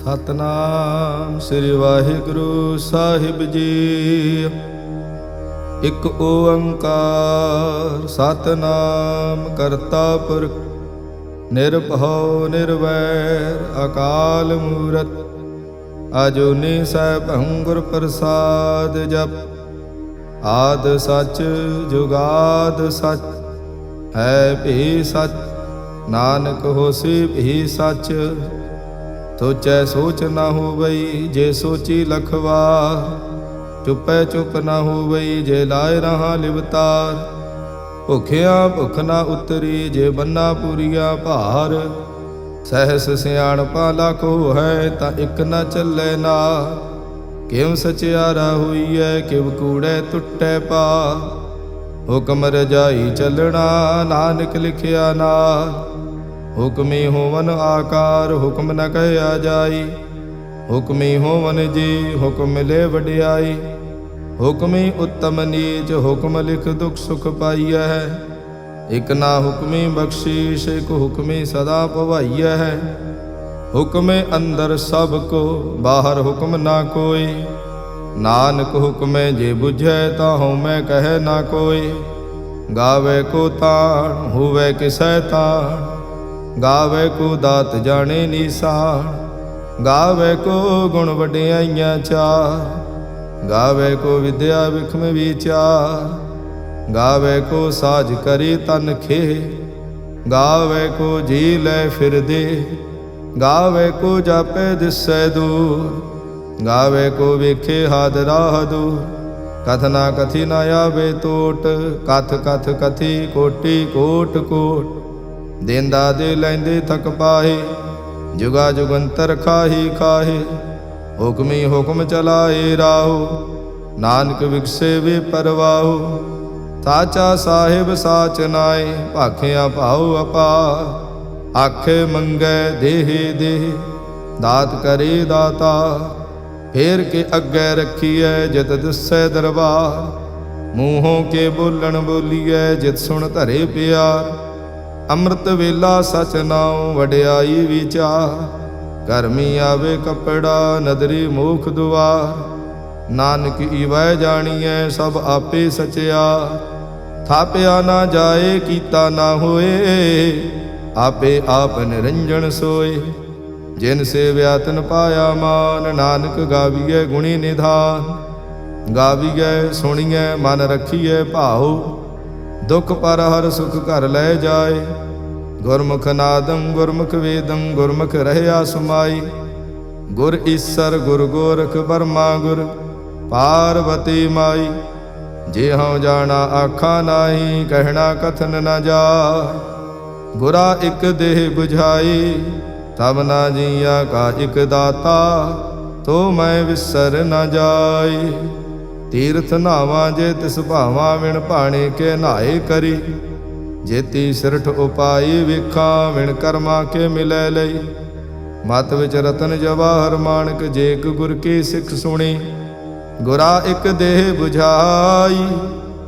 ਸਤਨਾਮ ਸ੍ਰੀ ਵਾਹਿਗੁਰੂ ਸਾਹਿਬ ਜੀ। ਇਕ ਓੰਕਾਰ ਸਤਨਾਮ ਕਰਤਾ ਪੁਰਖ ਨਿਰਭਉ ਨਿਰਵੈਰ ਅਕਾਲ ਮੂਰਤ ਅਜੂਨੀ ਸੈਭੰ ਗੁਰ ਪ੍ਰਸਾਦ ਜਪ। ਆਦ ਸਚ ਜੁਗਾਦ ਸਚ ਹੈ ਭੀ ਸਚ ਨਾਨਕ ਹੋਸੀ ਭੀ ਸਚ। ਸੋਚੈ ਸੋਚ ਨਾ ਹੋਵਈ ਜੇ ਸੋਚੀ ਲਖਵਾਰ। ਚੁਪੈ ਚੁਪ ਨਾ ਹੋਵਈ ਜੇ ਲਾਇ ਰਹਾ ਲਿਵਤਾਰ। ਭੁਖਿਆ ਭੁਖ ਨਾ ਉਤਰੀ ਜੇ ਬੰਨਾ ਪੂਰੀਆ ਭਾਰ। ਸਹਿਸ ਸਿਆਣਪਾ ਲਾਖੋ ਹੈ ਤਾਂ ਇਕ ਨਾ ਚੱਲੇ ਨਾ। ਕਿਵ ਸਚਿਆਰਾ ਹੋਈਐ ਕਿਵ ਕੂੜੈ ਟੁੱਟੈ ਪਾ। ਹੁਕਮ ਰਜਾਈ ਚੱਲਣਾ ਨਾਨਕ ਲਿਖਿਆ ਨਾਰ। ਹੁਕਮੀ ਹੋਵਨ ਆਕਾਰ ਹੁਕਮ ਨ ਕਹਿਆ ਜਾਈ। ਹੁਕਮੀ ਹੋਵਨ ਜੀ ਹੁਕਮ ਮਿਲੇ ਵਡਿਆਈ। ਹੁਕਮੀ ਉੱਤਮ ਨੀਚ ਹੁਕਮ ਲਿਖ ਦੁਖ ਸੁਖ ਪਾਈਐ। ਇਕ ਨਾ ਹੁਕਮੀ ਬਖਸ਼ੀਸ਼ ਇਕ ਹੁਕਮੀ ਸਦਾ ਭਵਾਈਐ। ਹੁਕਮੇ ਅੰਦਰ ਸਭ ਕੋ ਬਾਹਰ ਹੁਕਮ ਨਾ ਕੋਈ। ਨਾਨਕ ਹੁਕਮੇ ਜੇ ਬੁਝੈ ਤਾਂ ਹਉਮੈ ਕਹੈ ਨਾ ਕੋਈ। ਗਾਵੇ ਕੋ ਤਾਣ ਹੋਵੇ ਕਿਸੈ ਤਾਣ। ਗਾਵੇ ਕੋ ਦਾਤ ਜਾਣੇ ਨੀਸਾਨ। ਗਾਵੇ ਕੋ ਗੁਣ ਵਡਿਆਈਆਂ ਚਾਰ। ਗਾਵੇ ਕੋ ਵਿਦਿਆ ਵਿਖਮ ਵਿਚਾਰ। ਗਾਵੇ ਕੋ ਸਾਜ ਕਰੀ ਤਨ ਖੇ। ਗਾਵੇ ਕੋ ਜੀ ਲੈ ਫਿਰਦੇ। ਗਾਵੇ ਕੋ ਜਾਪੇ ਦਿਸੈ ਦੂਰ। ਗਾਵੇ ਕੋ ਵੇਖੇ ਹਾਦ ਰਾਹ ਦੂਰ। ਕਥ ਨਾ ਕਥੀ ਨਾ ਆਵੇ ਟੋਟ। ਕਥ ਕਥ ਕਥੀ ਕੋਟੀ ਕੋਟ ਕੋਟ। ਦੇਂਦਾ ਦੇ ਲੈਂਦੇ ਥਕ ਪਾਹੇ। ਜੁਗਾ ਜੁਗੰਤਰ ਖਾਹੀ ਖਾਹੇ। ਹੁਕਮੀ ਹੁਕਮ ਚਲਾਏ ਰਾਹੋ। ਨਾਨਕ ਵਿਗਸੇ ਵੇ ਪਰਵਾਹੋ। ਸਾਚਾ ਸਾਹਿਬ ਸਾਚ ਨਾਏ ਭਾਖਿਆ ਭਾਉ ਅਪਾਰ। ਆਖੇ ਮੰਗੈ ਦੇਹ ਦੇਹ ਦਾਤ ਕਰੇ ਦਾਤਾ। ਫੇਰ ਕੇ ਅੱਗੇ ਰੱਖੀਐ ਜਿਤ ਦਿਸੈ ਦਰਬਾਰ। ਮੂੰਹੋਂ ਕੇ ਬੋਲਣ ਬੋਲੀਐ ਜਿਤ ਸੁਣ ਧਰੇ ਪਿਆਰ। ਅੰਮ੍ਰਿਤ ਵੇਲਾ ਸਚ ਨਾਉ ਵਡਿਆਈ ਵਿਚਾਰ। ਕਰਮੀ ਆਵੇ ਕਪੜਾ ਨਦਰੀ ਮੋਖ ਦੁਆਰ। ਨਾਨਕ ਈਵੈ ਜਾਣੀਐ ਸਭ ਆਪੇ ਸਚਿਆ। ਥਾਪਿਆ ਨਾ ਜਾਏ ਕੀਤਾ ਨਾ ਹੋਏ। ਆਪੇ ਆਪ ਨਿਰੰਜਨ ਸੋਏ। ਜਿਨ ਸੇਵਿਆ ਤਿਨ ਪਾਇਆ ਮਾਨ। ਨਾਨਕ ਗਾਵੀਐ ਗੁਣੀ ਨਿਧਾਨ। ਗਾਵੀਐ ਸੁਣੀਐ ਮਨ ਰੱਖੀਐ ਭਾਉ। ਦੁਖ ਪਰ ਹਰ ਸੁਖ ਘਰ ਲੈ ਜਾਏ। ਗੁਰਮੁਖ ਨਾਦੰ ਗੁਰਮੁਖ ਵੇਦੰ ਗੁਰਮੁਖ ਰਹਿਆ ਸਮਾਈ। ਗੁਰ ਈਸਰ ਗੁਰ ਗੋਰਖ ਬਰਮਾ ਗੁਰ ਪਾਰਵਤੀ ਮਾਈ। ਜੇ ਹਉ ਜਾਣਾ ਆਖਾ ਨਾਹੀ ਕਹਿਣਾ ਕਥਨ ਨ ਜਾਏ। ਗੁਰਾ ਇਕ ਦੇਹ 부ਝਾਈ ਤਬ ਨਾ ਜੀਆ ਕਾ ਇਕ ਦਾਤਾ। ਤੋ ਮੈਂ ਵਿਸਰ ਨ ਜਾਈ। ਤੀਰਥ ਨਾਵਾਂ ਜੇ ਤਿਸ ਭਾਵਾਂ ਵਿਣ ਭਾਣੇ ਕੇ ਨਹਾਏ ਕਰੀ। ਜੇਤੀ ਸਿਰਠ ਉਪਾਈ ਵੇਖਾਂ ਵਿਣ ਕਰਮਾ ਕੇ ਮਿਲੈ ਲਈ। ਮਤ ਵਿੱਚ ਰਤਨ ਜਵਾਹਰ ਮਾਣਕ ਜੇ ਇਕ ਗੁਰ ਕੀ ਸਿੱਖ ਸੁਣੀ। ਗੁਰਾ ਇਕ ਦੇਹ 부ਝਾਈ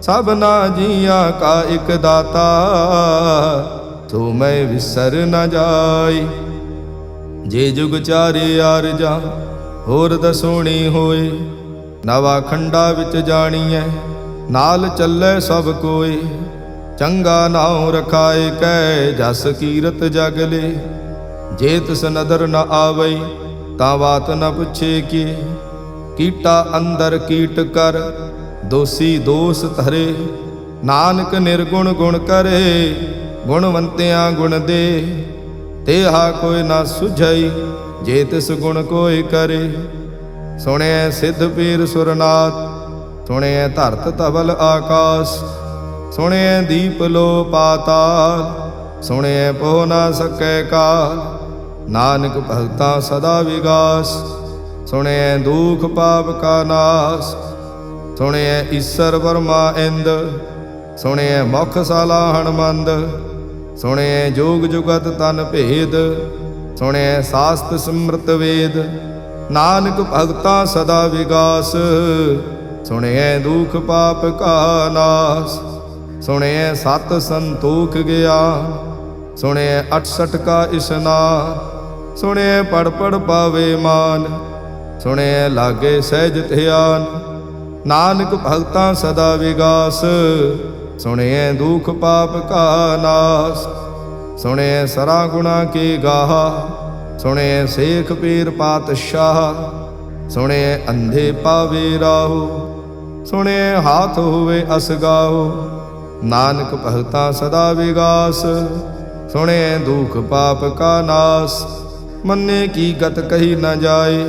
ਸਭਨਾ ਜੀਆਂ ਕਾ ਇਕ ਦਾਤਾ। ਤੋ ਮੈਂ ਵਿਸਰ ਨ ਜਾਈ। ਜੇ ਜੁਗ ਚਾਰੇ ਆਰਜਾ ਹੋਰ ਦਸੋਣੀ ਹੋਏ। ਨਵਾ ਖੰਡਾ ਵਿੱਚ ਜਾਣੀਐ ਨਾਲ ਚੱਲੇ ਸਭ ਕੋਈ। ਚੰਗਾ ਨਾਉ ਰਖਾਏ ਕੈ ਜਸ ਕੀਰਤ ਜਗ ਲੇ। ਜੇ ਤਿਸ ਨਦਰ ਨ ਆਵਈ ਤਾਂ ਬਾਤ ਨ ਪੁੱਛੇ ਕੀ। ਕੀਟਾ ਅੰਦਰ ਕੀਟ ਕਰ ਦੋਸੀ ਦੋਸ ਧਰੇ। ਨਾਨਕ ਨਿਰਗੁਣ ਗੁਣ ਕਰੇ ਗੁਣਵੰਤਿਆਂ ਗੁਣ ਦੇ। ਤੇਹਾ ਕੋਈ ਨਾ ਸੁਝਈ ਜੇ ਤਿਸ ਗੁਣ ਕੋਈ ਕਰੇ। ਸੁਣਿਐ ਸਿੱਧ ਪੀਰ ਸੁਰਨਾਥ ਸੁਣਿਐ ਧਰਤ ਧਵਲ ਆਕਾਸ। ਸੁਣਿਐ ਦੀਪ ਲੋ ਪਾਤਾਲ ਸੁਣਿਐ ਪੋ ਨਾ ਸਕੈ ਕਾਲ। ਨਾਨਕ ਭਗਤਾਂ ਸਦਾ ਵਿਗਾਸ ਸੁਣਿਐ ਦੁਖ ਪਾਪ ਕਾ ਨਾਸ। ਸੁਣਿਐ ਈਸਰ ਬਰਮਾ ਇੰਦ ਸੁਣਿਐ ਮੁਖ ਸਾਲਾਹਣ ਮੰਦ। ਸੁਣਿਐ ਜੋਗ ਜੁਗਤ ਤਨ ਭੇਦ ਸੁਣਿਐ ਸਾਸਤ ਸਿਮਰਤ ਵੇਦ। ਨਾਨਕ ਭਗਤਾਂ ਸਦਾ ਵਿਗਾਸ ਸੁਣਿਐ ਦੁਖ ਪਾਪ ਕਾ ਨਾਸ। ਸੁਣਿਐ ਸਤ ਸੰਤੋਖ ਗਿਆਨ ਸੁਣਿਐ 68 ਕਾ ਇਸ਼ਨਾਨ। ਸੁਣਿਐ ਪੜ ਪੜ ਪਾਵੇ ਮਾਨ, ਸੁਣਿਐ ਲਾਗੇ ਸਹਿਜ ਧਿਆਨ। ਨਾਨਕ ਭਗਤਾਂ ਸਦਾ ਵਿਗਾਸ, ਸੁਣਿਐ ਦੁਖ ਪਾਪ ਕਾ ਨਾਸ। ਸੁਣਿਐ ਸਰਾ ਗੁਣਾ ਕੀ ਗਾਹਾ, ਸੁਣਿਐ ਸੇਖ ਪੀਰ ਪਾਤਸ਼ਾਹ। ਸੁਣਿਐ ਅੰਧੇ ਪਾਵੇ ਰਾਹੋ, ਸੁਣਿਐ ਹਾਥ ਹੋਵੇ ਅਸਗਾਓ। ਨਾਨਕ ਭਗਤਾਂ ਸਦਾ ਵਿਗਾਸ, ਸੁਣਿਐ ਦੁਖ ਪਾਪ ਕਾ ਨਾਸ। ਮੰਨੇ ਕੀ ਗਤ ਕਹੀ ਨ ਜਾਏ,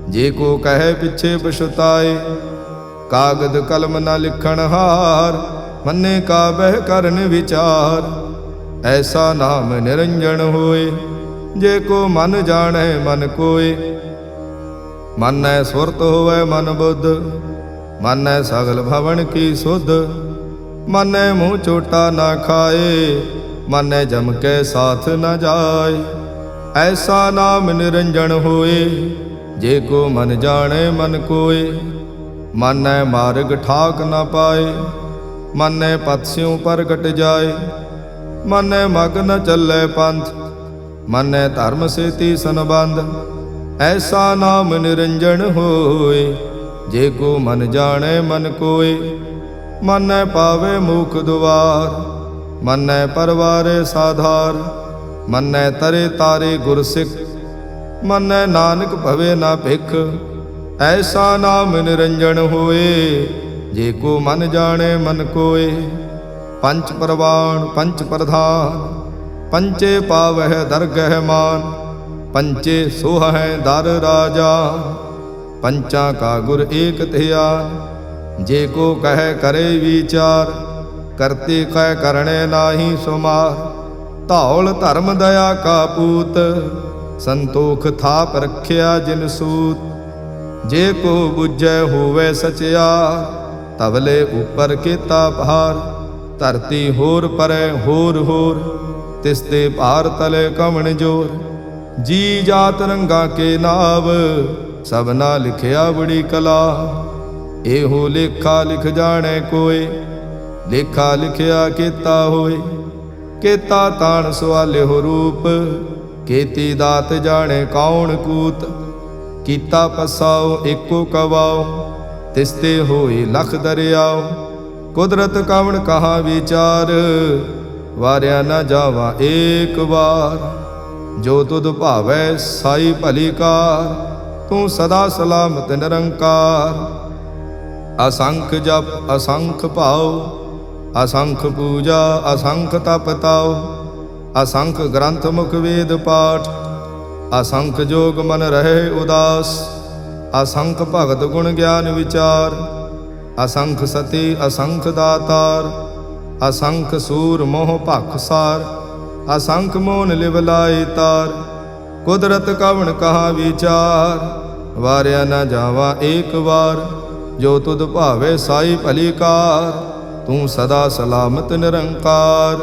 ਜੇ ਕੋ ਕਹੈ ਪਿਛੇ ਪਛੁਤਾਏ। ਕਾਗਦ ਕਲਮ ਨ ਲਿਖਣ ਹਾਰ, ਮੰਨੇ ਕਾ ਬਹਿ ਕਰਨ ਵਿਚਾਰ। ਐਸਾ ਨਾਮ ਨਿਰੰਜਨ ਹੋਏ, ਜੇ ਕੋ ਮਨ ਜਾਣੈ ਮਨ ਕੋਏ। ਮੰਨੈ ਸੁਰਤ ਹੋਵੈ ਮਨ ਬੁੱਧ, ਮੰਨੈ ਸਗਲ ਭਵਨ ਕੀ ਸੁਧ। ਮੰਨੈ ਮੂੰਹ ਚੋਟਾ ਨਾ ਖਾਏ, ਮੰਨੈ ਜਮ ਕੇ ਸਾਥ ਨ ਜਾਏ। ਐਸਾ ਨਾਮ ਨਿਰੰਜਨ ਹੋਏ, ਜੇ ਕੋ ਮਨ ਜਾਣੈ ਮਨ ਕੋਏ। ਮੰਨੈ ਮਾਰਗ ਠਾਕ ਨ ਪਾਏ, ਮੰਨੈ ਪਥ ਸਿਉ ਪ੍ਰਗਟ ਜਾਏ। ਮੰਨੈ ਮਗ ਨ ਚੱਲੈ ਪੰਥ, ਮੰਨੈ ਧਰਮ ਸੇਤੀ ਸੰਬੰਧ। ਐਸਾ ਨਾਮ ਨਿਰੰਜਨ ਹੋਏ, ਜੇ ਕੋ ਮਨ ਜਾਣੈ ਮਨ ਕੋਏ। ਮੰਨੈ ਪਾਵੇ ਮੁਖ ਦੁਆਰ, ਮੰਨੈ ਪਰਵਾਰੇ ਸਾਧਾਰ। ਮੰਨੈ ਤਰੇ ਤਾਰੇ ਗੁਰ ਸਿੱਖ, ਮੰਨੈ ਨਾਨਕ ਭਵੇ ਨਾ ਭਿਖ। ਐਸਾ ਨਾਮ ਨਿਰੰਜਨ ਹੋਏ, ਜੇ ਕੋ ਮਨ ਜਾਣੈ ਮਨ ਕੋਏ। ਪੰਚ ਪ੍ਰਵਾਣ ਪੰਚ ਪ੍ਰਧਾਨ, ਪੰਚੇ ਪਾਵਹਿ ਦਰਗਹਿ ਮਾਨ। ਪੰਚੇ ਸੋਹੈ ਦਰ ਰਾਜਾ, ਪੰਚਾਂ ਕਾ ਗੁਰ ਏਕ ਧਿਆਨ। ਜੇ ਕੋ ਕਹਿ ਕਰੇ ਵਿਚਾਰ, ਕਰਤੇ ਕਹਿ ਕਰਣੇ ਨਾਹੀ ਸੁਮਾਰ। ਧੌਲ ਧਰਮ ਦਇਆ ਕਾ ਪੂਤ, ਸੰਤੋਖ ਥਾਪ ਰਖਿਆ ਜਿਨ ਸੂਤ। ਜੇ ਕੋ ਬੁਝੈ ਹੋਵੇ ਸਚਿਆਰ, ਤਵਲੇ ਉਪਰ ਕੀਤਾ ਭਾਰ। ਧਰਤੀ ਹੋਰ ਪਰੈ ਹੋਰ ਹੋਰ, ਤਿਸ ਤੇ ਭਾਰ ਤਲੇ ਕਵਣ ਜੋਰ। ਜੀ ਜਾਤ ਰੰਗਾ ਕੇ ਨਾਵ, ਸਭਨਾ ਲਿਖਿਆ ਬੜੀ ਕਲਾ। ਇਹੋ ਲੇਖਾ ਲਿਖ ਜਾਣੈ ਕੋਏ, ਲੇਖਾ ਲਿਖਿਆ ਕੀਤਾ ਹੋਏ। ਕੀਤਾ ਤਾਣ ਸਵਾਲਿਓ ਰੂਪ, ਕੀਤੀ ਦਾਤ ਜਾਣੈ ਕੌਣ ਕੂਤ। ਕੀਤਾ ਪਸਾਓ ਏਕੋ ਕਵਾਓ, ਤਿਸ ਤੇ ਹੋਏ ਲਖ ਦਰਿਆਓ। ਕੁਦਰਤ ਕਵਣ ਕਹਾ ਵਿਚਾਰ, ਵਾਰਿਆ ਨ ਜਾਵਾ ਏਕ ਵਾਰ। ਜੋ ਤੁਧ ਭਾਵੈ ਸਾਈ ਭਲੀ ਕਾਰ, ਤੂੰ ਸਦਾ ਸਲਾਮਤ ਨਿਰੰਕਾਰ। ਅਸੰਖ ਜਪ ਅਸੰਖ ਭਾਉ, ਅਸੰਖ ਪੂਜਾ ਅਸੰਖ ਤਪ ਤਾਉ। ਅਸੰਖ ਗ੍ਰੰਥ ਮੁਖ ਵੇਦ ਪਾਠ, ਅਸੰਖ ਜੋਗ ਮਨ ਰਹੇ ਉਦਾਸ। ਅਸੰਖ ਭਗਤ ਗੁਣ ਗਿਆਨ ਵਿਚਾਰ, ਅਸੰਖ ਸਤੀ ਅਸੰਖ ਦਾਤਾਰ। ਅਸੰਖ ਸੂਰ ਮੋਹ ਭਖ ਸਾਰ, ਅਸੰਖ ਮੋਨ ਲਿਵ ਲਾਏ ਤਾਰ। ਕੁਦਰਤ ਕਵਣ ਕਹਾ ਵਿਚਾਰ, ਵਾਰਿਆ ਨ ਜਾਵਾ ਏਕ ਵਾਰ। ਜੋ ਤੁਧ ਭਾਵੇ ਸਾਈ ਭਲੀ ਕਾਰ, ਤੂੰ ਸਦਾ ਸਲਾਮਤ ਨਿਰੰਕਾਰ।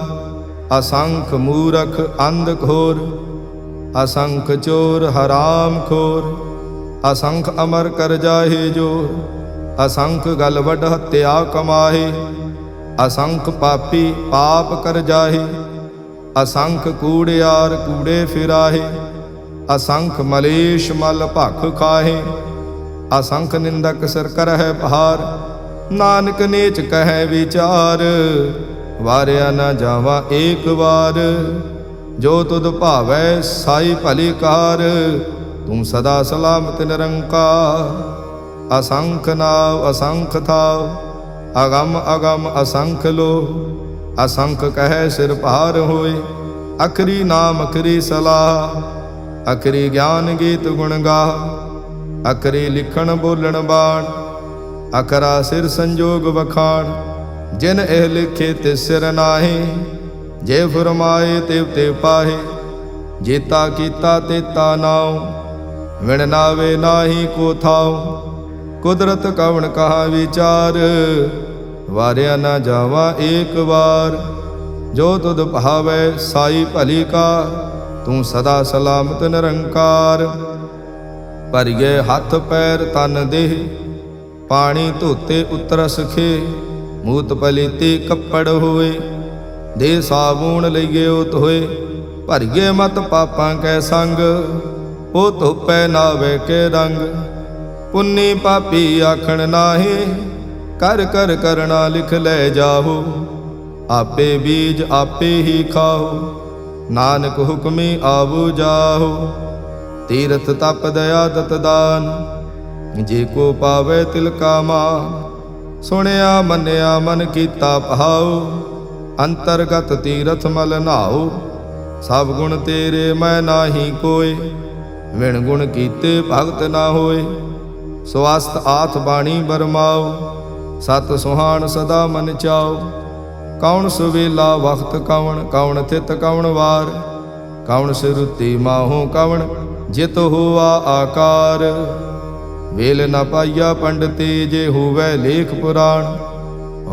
ਅਸੰਖ ਮੂਰਖ ਅੰਧ ਘੋਰ, ਅਸੰਖ ਚੋਰ ਹਰਾਮ ਖੋਰ। ਅਸੰਖ ਅਮਰ ਕਰ ਜਾਹੇ ਜੋਰ, ਅਸੰਖ ਗਲ ਵੱਡ ਹੱਤਿਆ ਕਮਾਹੇ। ਅਸੰਖ ਪਾਪੀ ਪਾਪ ਕਰ ਜਾਹੇ, ਅਸੰਖ ਕੂੜਿਆਰ ਕੂੜੇ ਫਿਰਾਹੇ। ਅਸੰਖ ਮਲੇਸ਼ ਮਲ ਭਖ ਖਾਹੇ, ਅਸੰਖ ਨਿੰਦਕ ਸਿਰ ਕਰਹਿ ਭਾਰ। ਨਾਨਕ ਨੀਚ ਕਹਿ ਵਿਚਾਰ, ਵਾਰਿਆ ਨ ਜਾਵਾ ਏਕ ਵਾਰ। ਜੋ ਤੁਧ ਭਾਵੈ ਸਾਈ ਭਲੀ ਕਾਰ, ਤੂੰ ਸਦਾ ਸਲਾਮਤ ਨਿਰੰਕਾਰ। ਅਸੰਖ ਨਾਵ ਅਸੰਖ ਥਾਵ, ਅਗਮ ਅਗਮ ਅਸੰਖ ਲੋ। ਅਸੰਖ ਕਹਿ ਸਿਰ ਭਾਰ ਹੋਏ, ਅਖਰੀ ਨਾਮ ਅਖਰੀ ਸਲਾਹ। ਅਖਰੀ ਗਿਆਨ ਗੀਤ ਗੁਣ ਗਾਹ, ਅਖਰੀ ਲਿਖਣ ਬੋਲਣ ਬਾਣ। ਅਖਰਾ ਸਿਰ ਸੰਜੋਗ ਵਖਾਣ, ਜਿਨ ਇਹ ਲਿਖੇ ਤੇ ਸਿਰ ਨਾਹੀ। ਜੇ ਫਰਮਾਏ ਤਿਵ ਤੇ ਪਾਹੇ, ਜੇਤਾ ਕੀਤਾ ਤੇਤਾ ਨਾਉ। ਵਿਣ ਨਾਵੇ ਨਾਹੀ ਕੋ ਥਾਉ, ਕੁਦਰਤ ਕਵਣ ਕਹਾ ਵਿਚਾਰ। ਵਾਰਿਆ ਨ ਜਾਵਾ ਏਕ ਵਾਰ। ਜੋ ਤੁਧ ਭਾਵੈ ਸਾਈ ਭਲੀ ਕਾਰ, ਤੂੰ ਸਦਾ ਸਲਾਮਤ ਨਿਰੰਕਾਰ। ਭਰੀਏ ਹੱਥ ਪੈਰ ਤਨ ਦੇਹ, ਪਾਣੀ ਧੋਤੇ ਉਤਰਸ ਖੇ। ਮੂਤ ਪਲੀਤੀ ਕੱਪੜ ਹੋਏ, ਦੇ ਸਾਬੂਣ ਲਈਏ ਧੋਏ। ਭਰੀਏ ਮਤ ਪਾਪਾਂ ਕੈ ਸੰਗ, ਉਹ ਧੋਪੈ ਨਾਵੇ ਕੇ ਰੰਗ। ਪੁੰਨੀ ਪਾਪੀ ਆਖਣ ਨਾਹੀ, ਕਰ ਕਰ ਕਰਣਾ ਲਿਖ ਲੈ ਜਾਹੋ। ਆਪੇ ਬੀਜ ਆਪੇ ਹੀ ਖਾਓ, ਨਾਨਕ ਹੁਕਮੀ ਆਵੋ ਜਾਹੋ। ਤੀਰਥ ਤਪ ਦਇਆ ਦਤ ਦਾਨ, ਜੇ ਕੋ ਪਾਵੇ ਤਿਲ ਕਾ ਮਾਨ। ਸੁਣਿਆ ਮੰਨਿਆ ਮਨ ਕੀਤਾ ਭਾਉ, ਅੰਤਰਗਤ ਤੀਰਥ ਮਲ ਨਾਉ। ਸਭ ਗੁਣ ਤੇਰੇ ਮੈਂ ਨਾਹੀ ਕੋਇ, ਵਿਣ ਗੁਣ ਕੀਤੇ ਭਗਤ ਨਾ ਹੋਏ। ਸਵਸਤ ਆਥ ਬਾਣੀ ਬਰਮਾਓ, ਸਤ ਸੁਹਾਣ ਸਦਾ ਮਨ ਚਾਓ। ਕੌਣ ਸੁਵੇਲਾ ਵਖਤ ਕਵਣ, ਕੌਣ ਥਿਤ ਕਵਣ ਵਾਰ। ਕੌਣ ਸਿਰੁਤੀ ਮਾਹੋ ਕਵਣ, ਜਿਤ ਹੋਆ ਆਕਾਰ। ਵੇਲ ਨ ਪਾਈਆ ਪੰਡਤੇ, ਜੇ ਹੋਵੈ ਲੇਖ ਪੁਰਾਣ।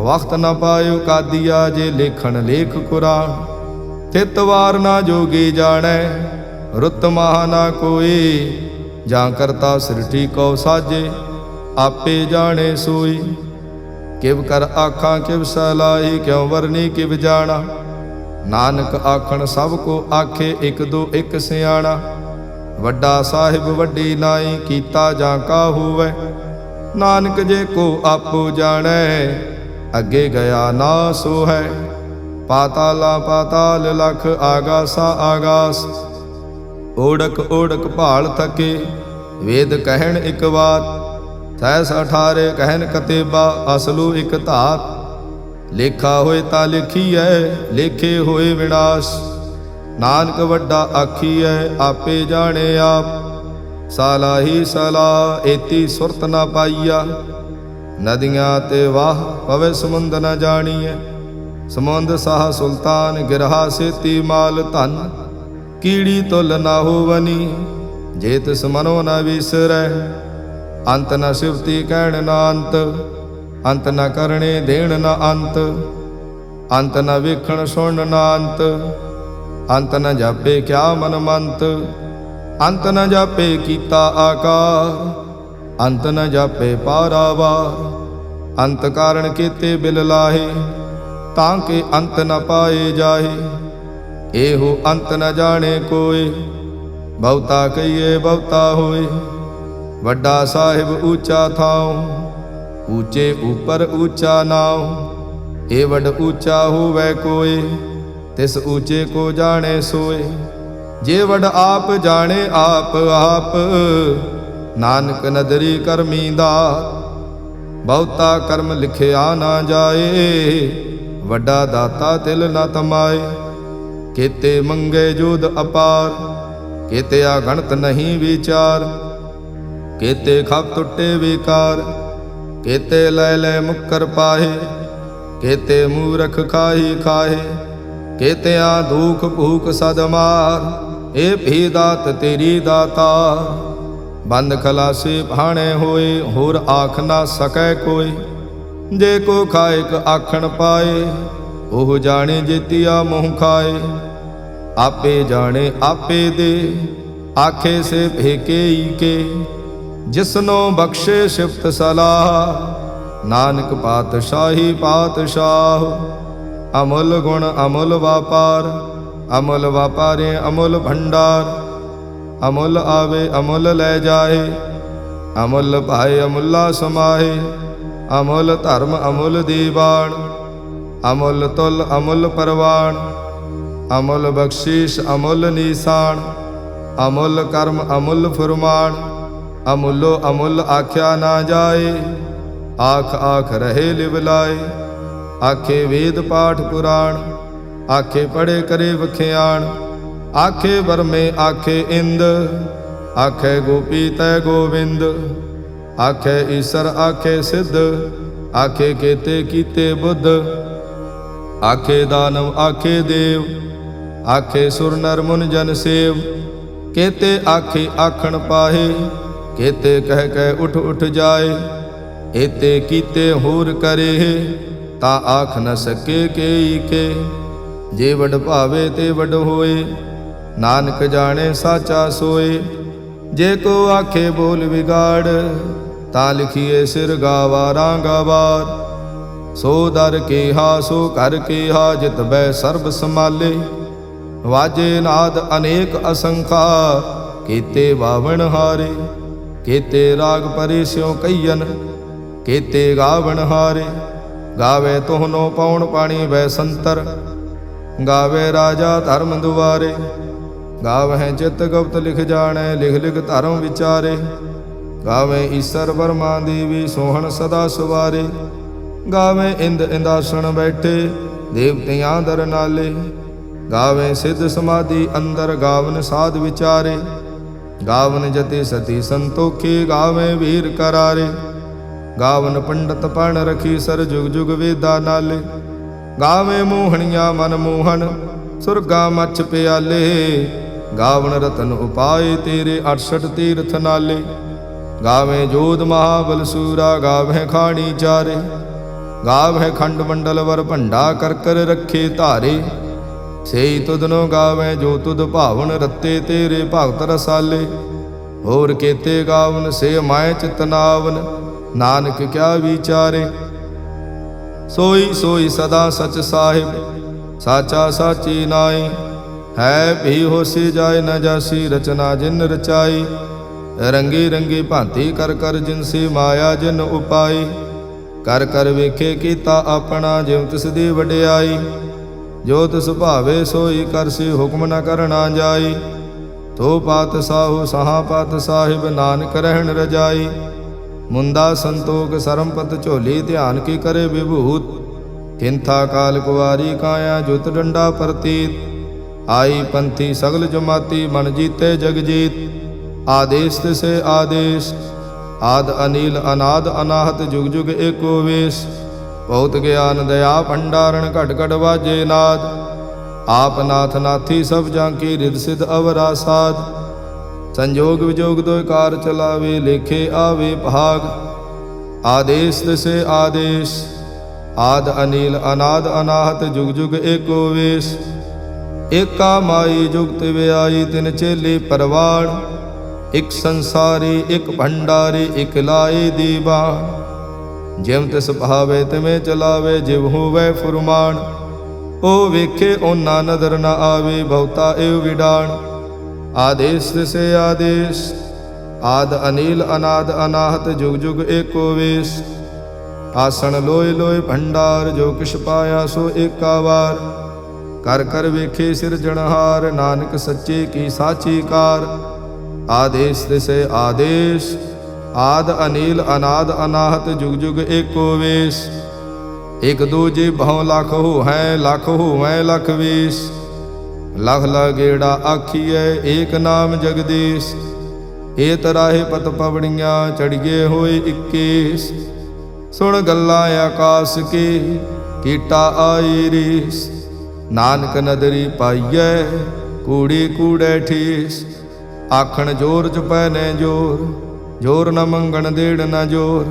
ਵਖਤ ਨ ਪਾਇਓ ਕਾਦੀਆ, ਜੇ ਲੇਖਣ ਲੇਖ ਕੁਰਾਨ। ਥਿਤ ਵਾਰ ਨਾ ਜੋਗੀ ਜਾਣੈ, ਰੁੱਤ ਮਾਹ ਨਾ ਕੋਈ। ਜਾਂ ਕਰਤਾ ਸ੍ਰਿਸ਼ਟੀ ਕਉ ਸਾਜੇ, ਆਪੇ ਜਾਣੇ ਸੋਈ। ਕਿਵ ਕਰ ਆਖਾਂ ਕਿਵ ਸਲਾਹੀ, ਕਿਉ ਵਰਨੀ ਕਿਵ ਜਾਣਾ। ਨਾਨਕ ਆਖਣ ਸਭ ਕੋ ਆਖੇ, ਇਕ ਦੋ ਇਕ ਸਿਆਣਾ। ਵੱਡਾ ਸਾਹਿਬ ਵੱਡੀ ਨਾਈ, ਕੀਤਾ ਜਾਂ ਕਾ ਹੋਵੈ। ਨਾਨਕ ਜੇ ਕੋ ਆਪੋ ਜਾਣੈ, ਅੱਗੇ ਗਿਆ ਨਾ ਸੋ ਹੈ। ਪਾਤਾਲਾ ਪਾਤਾਲ ਲਖ, ਆਗਾਸਾ ਆਗਾਸ। ਓੜਕ ਓੜਕ ਭਾਲ ਥਕੇ, ਵੇਦ ਕਹਿਣ ਇਕ ਬਾਤ। ਸਹਿਸ 18 ਕਹਿਨ ਕਤੇਬਾ, ਅਸਲੂ ਇਕ ਧਾਤ। ਲੇਖਾ ਹੋਏ ਤਾਂ ਲਿਖੀਐ, ਲੇਖੇ ਹੋਏ ਵਿਨਾਸ਼। ਨਾਨਕ ਵੱਡਾ ਆਖੀਐ, ਆਪੇ ਜਾਣੇ ਆਪ। ਸਾਲਾਹੀ ਸਲਾ, ਏਤੀ ਸੁਰਤ ਨਾ ਪਾਈਆ। ਨਦੀਆਂ ਤੇ ਵਾਹ, ਪਵੇ ਸਮੁੰਦ ਨ ਜਾਣੀਐ। ਸਮੁੰਦ ਸਾਹ ਸੁਲਤਾਨ, ਗਿਰਹਾ ਸੇਤੀ ਮਾਲ ਧਨ। ਕੀੜੀ ਤੁਲ ਨਾ ਹੋਵਨੀ, ਜੇ ਤਿਸ ਮਨੋ ਨ ਵਿਸਰੈ। ਅੰਤ ਨ ਸਿਵਤੀ ਕਹਿਣ ਨਾ ਅੰਤ, ਅੰਤ ਨ ਕਰਣੇ ਦੇਣ ਨਾ ਅੰਤ। ਅੰਤ ਨ ਵੇਖਣ ਸੁਣ ਨਾ ਅੰਤ, ਅੰਤ ਨ ਜਾਪੇ ਕਿਆ ਮਨ ਮੰਤ। ਅੰਤ ਨ ਜਾਪੇ ਕੀਤਾ ਆਕਾਰ, ਅੰਤ ਨ ਜਾਪੇ ਪਾਰਾਵਾਰ। ਅੰਤ ਕਾਰਣ ਕੀਤੇ ਬਿਲ ਲਾਹੇ, ਤਾਂ ਕਿ ਅੰਤ ਨ ਪਾਏ ਜਾਹੇ। ਇਹੋ ਅੰਤ ਨ ਜਾਣੇ ਕੋਇ, ਬਹੁਤਾ ਕਹੀਏ ਬਹੁਤਾ ਹੋਏ। ਵੱਡਾ ਸਾਹਿਬ ਊਚਾ ਥਾਉ, ਊਚੇ ਉਪਰ ਊਚਾ ਨਾਉ। ਇਹ ਵੱਡ ਊਚਾ ਹੋਵੈ ਕੋਇ, ਤਿਸ ਊਚੇ ਕੋ ਜਾਣੇ ਸੋਏ। ਜੇ ਵੱਡ ਆਪ ਜਾਣੇ ਆਪ ਆਪ, ਨਾਨਕ ਨਦਰੀ ਕਰਮੀ ਦਾਤ। ਬਹੁਤਾ ਕਰਮ ਲਿਖਿਆ ਨਾ ਜਾਏ, ਵੱਡਾ ਦਾਤਾ ਤਿਲ ਨ ਤਮਾਏ। ਕੀਤੇ ਮੰਗੇ ਜੋਦ ਅਪਾਰ, ਕੀਤੇ ਅਗਣਤ ਨਹੀਂ ਵਿਚਾਰ। ਕੀਤੇ ਖਪ ਟੁੱਟੇ ਵਿਕਾਰ, ਕੀਤੇ ਲੈ ਲੈ ਮੁੱਕਰ ਪਾਹੇ। ਕੀਤੇ ਮੂਰਖ ਖਾਹੀ ਖਾਹੇ, ਕੀਤਿਆਂ ਦੁਖ ਭੂਖ ਸਦ ਮਾਰ। ਇਹ ਭੀ ਦਾਤ ਤੇਰੀ ਦਾਤਾ, ਬੰਦ ਖਲਾਸੇ ਭਾਣੇ ਹੋਏ। ਹੋਰ ਆਖ ਨਾ ਸਕੈ ਕੋਈ, ਜੇ ਕੋ ਖਾਇਕ ਆਖਣ ਪਾਏ। ਉਹ ਜਾਣੇ ਜੇਤੀਆ ਮੋਹ ਖਾਏ। ਆਪੇ ਜਾਣੇ ਆਪੇ ਦੇ, ਆਖੇ ਸੇ ਭੇਕੇ ਈਕੇ। ਜਿਸਨੋ ਬਖਸ਼ੇ ਸਿਫਤ ਸਲਾਹ, ਨਾਨਕ ਪਾਤਸ਼ਾਹੀ ਪਾਤਸ਼ਾਹ। ਅਮੁੱਲ ਗੁਣ ਅਮੁੱਲ ਵਾਪਾਰ, ਅਮੁੱਲ ਵਾਪਾਰੇ ਅਮੁੱਲ ਭੰਡਾਰ। ਅਮੁੱਲ ਆਵੇ ਅਮੁੱਲ ਲੈ ਜਾਏ, ਅਮੁੱਲ ਭਾਏ ਅਮੁੱਲਾ ਸਮਾਏ। ਅਮੁੱਲ ਧਰਮ ਅਮੁੱਲ ਦੀਵਾਨ, ਅਮੁੱਲ ਤੁਲ ਅਮੁੱਲ ਪਰਵਾਨ। ਅਮੁੱਲ ਬਖਸ਼ੀਸ਼ ਅਮੁੱਲ ਨੀਸਾਨ, ਅਮੁੱਲ ਕਰਮ ਅਮੁੱਲ ਫੁਰਮਾਨ। ਅਮੁੱਲੋ ਅਮੁੱਲ ਆਖਿਆ ਨਾ ਜਾਏ, ਆਖ ਆਖ ਰਹੇ ਲਿਵ ਲਾਏ। ਆਖੇ ਵੇਦ ਪਾਠ ਪੁਰਾਣ, ਆਖੇ ਪੜੇ ਕਰੇ ਵਖਿਆਣ। ਆਖੇ ਬਰਮੇ ਆਖੇ ਇੰਦ, ਆਖੇ ਗੋਪੀ ਤੈ ਗੋਵਿੰਦ। ਆਖੇ ਈਸਰ ਆਖੇ ਸਿੱਧ, ਆਖੇ ਕੇਤੇ ਕੀਤੇ ਬੁੱਧ। ਆਖੇ ਦਾਨਵ ਆਖੇ ਦੇਵ, ਆਖੇ ਸੁਰ ਨਰ ਮੁਨ ਜਨ ਸੇਵ। ਕੇਤੇ ਆਖੇ ਆਖਣ ਪਾਹੇ, ਕੇਤੇ ਕਹਿ ਕਹਿ ਉਠ ਉਠ ਜਾਏ। ਏਤੇ ਕੀਤੇ ਹੋਰ ਕਰੇ, ਤਾਂ ਆਖ ਨ ਸਕੇ ਕੇਈ ਕੇ। ਜੇ ਵਡ ਭਾਵੇ ਤੇ ਵਡ ਹੋਏ, ਨਾਨਕ ਜਾਣੇ ਸਾਚਾ ਸੋਏ। ਜੇ ਕੋ ਆਖੇ ਬੋਲ ਵਿਗਾੜ, ਤਾਂ ਲਿਖੀਏ ਸਿਰ ਗਾਵਾ ਰਾਂਗਾਵਾਰ। ਸੋ ਦਰ ਕੇਹਾ ਸੋ ਘਰ ਕੇਹਾ, ਜਿਤ ਬੈ ਸਰਬ ਸਮਾਲੇ। वाजे नाद अनेक असंखा, केते बावण हारे। केते राग परे स्यों कईयन, केते गावण हारे। गावे तोहनो पौण पाणी वै संतर, गावे राजा धर्म दुआरे। गावह चित गुप्त लिख जाने, लिख लिख धर्म विचारे। गावे ईसर बर्मा देवी, सोहन सदा सुवारे। गावे इंद इंदासन बैठे, देवतियां दर नाले। गावे सिद्ध समाधि अंदर, गावन साध विचारे। गावन जति सती संतोखे, गावे वीर करारे। गावन पंडित पण रखी सर, जुग जुग वेदा नाले। गावे मोहनिया मन मोहन, सुरगा मच्छ प्याले। गावन रतन उपाय तेरे, 68 तीर्थ नाले। गावे जोध महाबल सूरा, गावे खाणी चारे। गावे खंड मंडल वर भंडा, कर कर रखे धारे। सेई तुधनो गावे जो तुध भावन, रत्ते तेरे भगत रसाले। होर केते गावन से माय चितनावन, नानक क्या विचारे। सोई सोई सदा सच साहिब, साचा साची नाई। है भी होसी जाय न जासी, रचना जिन रचाई। रंगी रंगी भांति कर कर, जिनसे माया जिन उपाई। कर कर वेखे कीता अपना, जिव तिस दी वडियाई। जो तिस भावे सोई करसी, हुक्म न करना जाई। तो पात साहु सहा पात साहिब, नानक रहन रजाई। मुंदा संतोख सरमपत झोली, ध्यान की करे विभूत। किंथा काल कुवारी काया, जुत डंडा प्रतीत। आई पंथी सगल जमाती, मन जीते जग जीत। आदेश तिसे आदेश, आद अनिल अनाद अनाहत, जुग जुग एको वेश। बहुत ज्ञान दया भंडारण, घट घट वाजे नाद। आप नाथ नाथी सब जांकी, रिद सिद्ध अवरा साध। संजोग विजोग दो कार चलावे, लेखे आवे भाग। आदेश तिसे आदेश, आद अनिल अनाद अनाहत, जुग जुग एको वेश। एका माई जुगत व्याई, तिन चेले परवाण। एक संसारी एक भंडारी, एक लाए दीवान। जिव तिस भावे तिवें चलावे, जिव होवै फुरमान। ओ वेखे ओना नदर न आवे, बहुता एव विडाण। आदेश तिसे आदेश, आद अनिल अनाद अनाहत, जुग जुग एको वेश। आसन लोय लोय भंडार, जो किश पाया सो एका वार। कर कर वेखे सिरजनहार, नानक सच्चे की साची कार। आदेश तिसे आदेश, आद अनिल अनाद अनाहत, जुग जुग एको वेश। एक दूजे भौ लख हो है, लख हो है लख वेश। लख लगेड़ा आखिए, एक नाम जगदीश। ए तराहे पत पवड़ियाँ, चढ़िए होए 21। सुन गल्ला आकाश के, कीटा आई रीस। नानक नदरी पाइए, कूड़ी कूड़े ठीस। आखण जोर चुपै ने जोर, जोर न मंगण देड़ न जोर।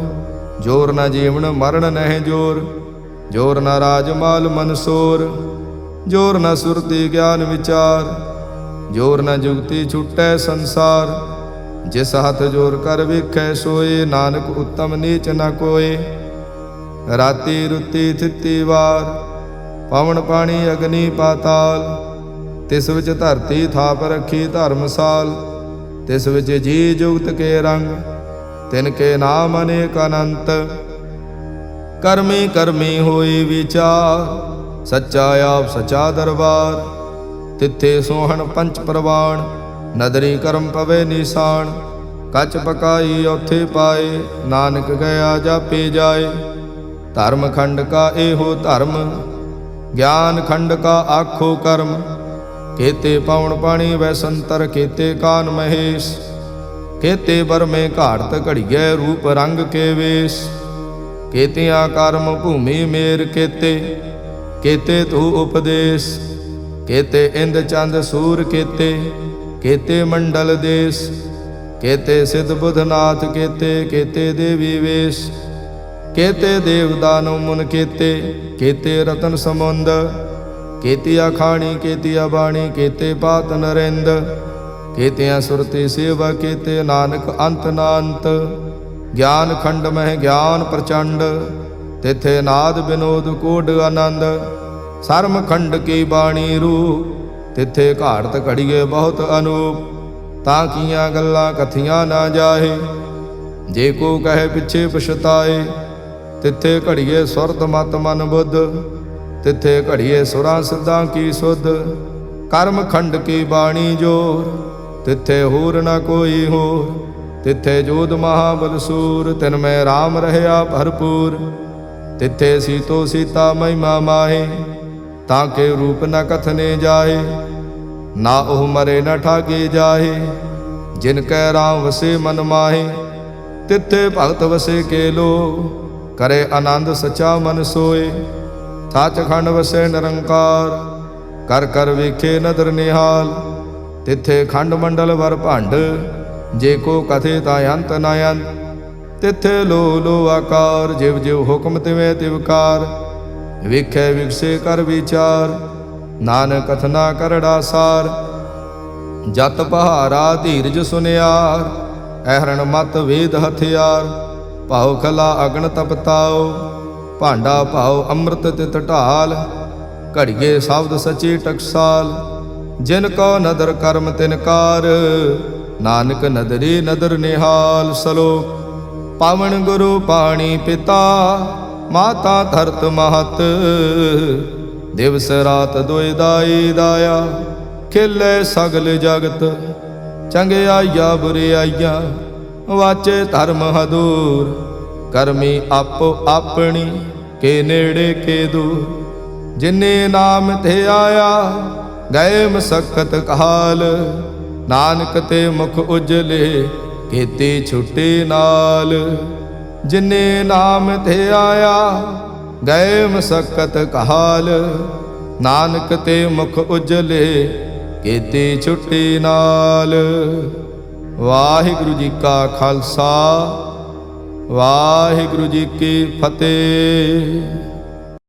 जोर न जीवन मरण नह जोर, जोर न राजमाल मनसोर। जोर न सुरति ज्ञान विचार, जोर न जुगति छुटै संसार। जिस हथ जोर कर वेखै सोए, नानक उत्तम नीच न कोय। राति रुति थिति वार, पवन पानी अग्नि पाताल। तिस विच धरती थाप रखी धर्मसाल। तिस विच जी जुगत के रंग, तिनके नाम अनेक अनंत। करमी करमी होई विचार, सच्चा आप सच्चा दरबार। तिथे सोहन पंच प्रवाण, नदरी करम पवे निशान। कच पकाई औथे पाए, नानक गया जापे जाए। धर्म खंड का एहो धर्म, ज्ञान खंड का आखो कर्म। केते पौण पाणी वै संतर, केते कान महेश। केते बर में घाड़त घड़िए, रूप रंग के वेश। केतियां कर्म भूमि मेर केते, केते तू उपदेश। केते इंद चंद सूर केते, केते मंडल देश। केते सिद्ध बुधनाथ केते, केते देवी वेश। केते देव दानव मुन केते, केते रतन समुंद। केतिया खाणी केतिया बाणी, केते पात नरेंद। केतिया सुरति सेवा केते, नानक अंत नांत। ज्ञान खंड मह ज्ञान प्रचंड, तिथे नाद विनोद कोड आनंद। सर्म खंड की बाणी रूप, तिथे घाड़त घड़िए बहुत अनूप, ताकियां गल्लां कथियां ना जाहे। जे को कहे पिछे पछताए, तिथे घड़िए सुरत मत मन बुद्ध, तिथे घड़िए सुरां सिद्धां की सुध। कर्म खंड की बाणी जोर, तिथे होर न कोई होर। तिथे जोध महाबल सूर, तिनमें राम रहया भरपूर। तिथे सीतो सीता महिमा माहे, ताके रूप न कथने जाहे। ना ओह मरे न ठागे जाहे, जिनकै राम वसे मन माहे। तिथे भगत वसे के लो, करे आनंद सचा मन सोए। सच खंड वसे निरंकार, कर कर वेखे नदर निहाल। तिथे खंड मंडल वर भंड, जे को कथे ता अंत न अंत। तिथे लो लो आकार, जिव जिव हुक्म तिवें तिवकार। वेखे विकसे कर विचार, नानक कथना करड़ा सार। जत पहारा धीरज सुनियार, अहरण मत वेद हथियार। भाव खला अगन तपताओ, भांडा भाव अमृत तित ढाल। घड़िए शब्द सची टकसाल, जिन को नदर कर्म तिनकार। नानक नदरी नदर निहाल। सलोक पावन गुरु पाणी पिता, माता धरत महत। दिवस रात दुई दाई दाया, खिले सगल जगत। चंगियाइया बुरियाइया, वाचे धर्म हदूर। करमी आपो अपनी, के नेड़े के दूर। जिन्ने नाम ते आया, गए मसक्कत काल। नानक ते मुख उजले, खेती छुट्टी नाल। जिन्ने नाम ते आया, गए मसक्कत काल। नानक ते मुख उजले, ਕੀਤੀ ਛੁੱਟੀ नाल। वाहिगुरु जी का खालसा, वाहिगुरु जी की फतेह।